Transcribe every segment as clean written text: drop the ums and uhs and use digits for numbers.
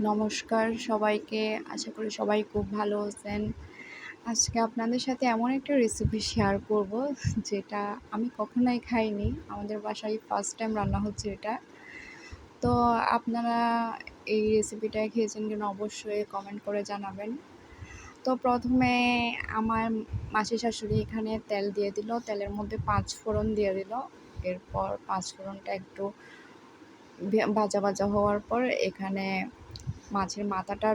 নমস্কার সবাইকে। আশা করি সবাই খুব ভালো আছেন। আজকে আপনাদের সাথে এমন একটা রেসিপি শেয়ার করব যেটা আমি কখনোই খাইনি। আমাদের বাসায় ফার্স্ট টাইম রান্না হচ্ছে এটা। তো আপনারা এই রেসিপিটা খেয়েছেন কিনা অবশ্যই কমেন্ট করে জানাবেন। তো প্রথমে আমার মাসি শাশুড়ি এখানে তেল দিয়ে দিল। তেলের মধ্যে ৫ ফোড়ন দিয়ে দিল। এরপর ৫ ফোড়নটা একটু ভাজা ভাজা হওয়ার পর এখানে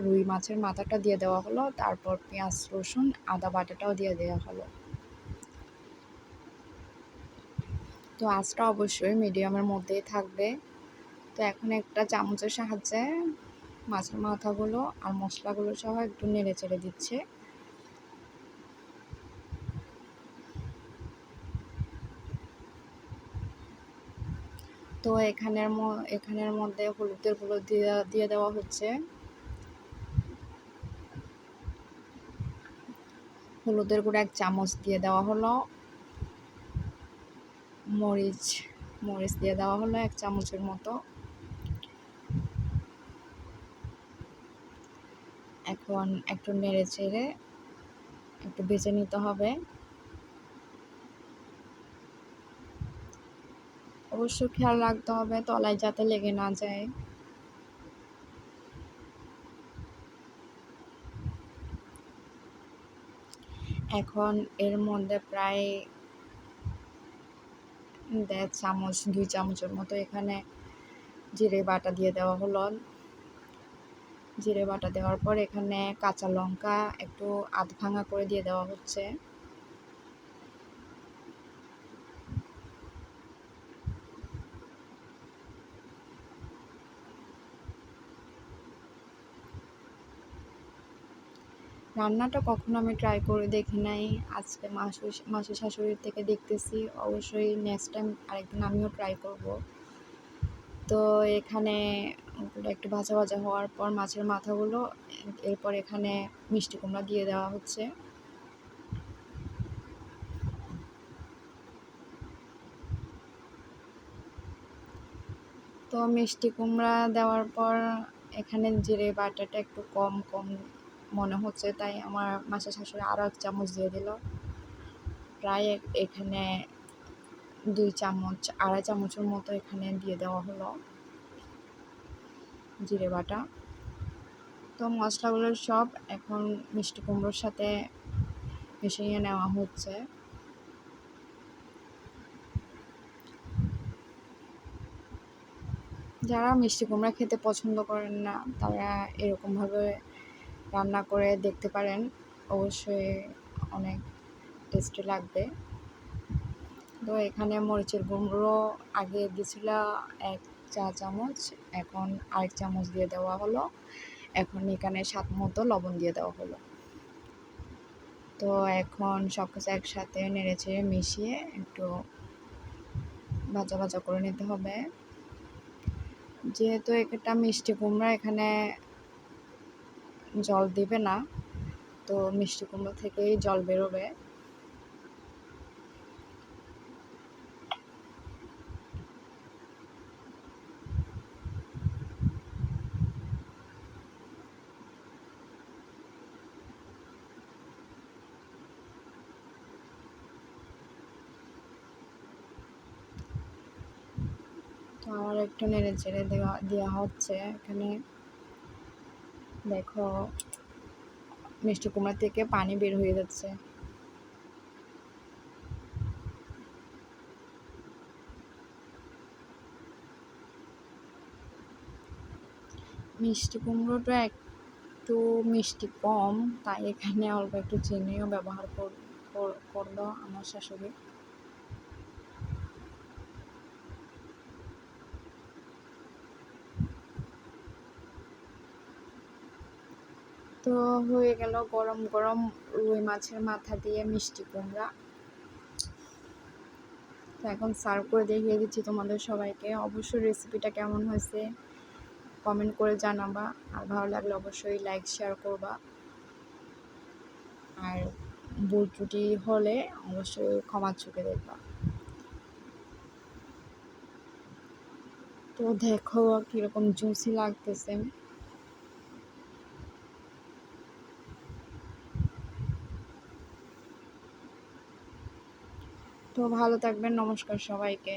রুই মাছের মাথাটা দিয়ে দেওয়া হলো। তারপর পেঁয়াজ, রসুন, আদা বাটাটাও দিয়ে দেওয়া হলো। তো আঁচটা অবশ্যই মিডিয়ামের মধ্যেই থাকবে। তো এখন একটা চামচের সাহায্যে মাছের মাথাগুলো আর মশলাগুলো সহ একটু নেড়ে চেড়ে দিচ্ছে। তো এখানের মধ্যে হলুদের গুঁড়ো দিয়ে দেওয়া হচ্ছে। হলুদের গুঁড়ো ১ চামচ দিয়ে দেওয়া হলো। মরিচ দিয়ে দেওয়া হলো ১ চামচের মতো। এখন একটু নেড়ে চেড়ে একটু ভেজে নিতে হবে। অবশ্য খেয়াল রাখতে হবে তলায় যাতে লেগে না যায়। এখন এর মধ্যে প্রায় ২ চামচের মতো এখানে জিরে বাটা দিয়ে দেওয়া হলো। জিরে বাটা দেওয়ার পর এখানে কাঁচা লঙ্কা একটু আধ ভাঙা করে দিয়ে দেওয়া হচ্ছে। রান্নাটা কখনো আমি ট্রাই করে দেখি নাই। আজকে মাসি শাশুড়ির থেকে দেখতেছি। অবশ্যই নেক্সট টাইম আরেকদিন আমিও ট্রাই করব। তো এখানে ওগুলো একটু ভাজা ভাজা হওয়ার পর মাছের মাথাগুলো এরপর এখানে মিষ্টি কুমড়া দিয়ে দেওয়া হচ্ছে। তো মিষ্টি কুমড়া দেওয়ার পর এখানে জিরে বাটাটা একটু কম মনে হচ্ছে, তাই আমার মাসি শাশুড়ি আরও ১ চামচ দিয়ে দিল। প্রায় এখানে ২.৫ চামচের মতো এখানে দিয়ে দেওয়া হলো জিরে বাটা। তো মশলাগুলো সব এখন মিষ্টি কুমড়োর সাথে মিশিয়ে নেওয়া হচ্ছে। যারা মিষ্টি কুমড়া খেতে পছন্দ করেন না তারা এরকমভাবে রান্না করে দেখতে পারেন। অবশ্যই অনেক টেস্টি লাগবে। তো এখানে মরিচের গুঁড়ো আগে দিয়েছিল ১ চা চামচ, এখন আরেক চামচ দিয়ে দেওয়া হলো। এখন এখানে স্বাদ মতো লবণ দিয়ে দেওয়া হলো। তো এখন সব কিছু একসাথে নেড়েচেড়ে মিশিয়ে একটু ভাজা ভাজা করে নিতে হবে। যেহেতু এটা মিষ্টি কুমড়া এখানে জল দিবে না, তো মিষ্টি কুমড়ো থেকেই জল বেরোবে। তো আমার একটু নেড়ে চেড়ে দেওয়া হচ্ছে। এখানে দেখো মিষ্টি কুমড়া থেকে পানি বের হয়ে যাচ্ছে। মিষ্টি কুমড়োটা একটু মিষ্টি কম, তাই এখানে অল্প একটু চিনিও ব্যবহার করলো আমার শাশুড়ি। তো হয়ে গেল গরম গরম রুই মাছের মাথা দিয়ে মিষ্টি কুমড়া। তো এখন সার্ভ করে দেখিয়ে দিচ্ছি তোমাদের সবাইকে। অবশ্যই রেসিপিটা কেমন হয়েছে কমেন্ট করে জানাবা, আর ভালো লাগলে অবশ্যই লাইক শেয়ার করবা, আর ভুল ত্রুটি হলে অবশ্যই ক্ষমার চোখে দেখবা। তো দেখো কীরকম জুসি লাগতেছে। তো ভালো থাকবেন। নমস্কার সবাইকে।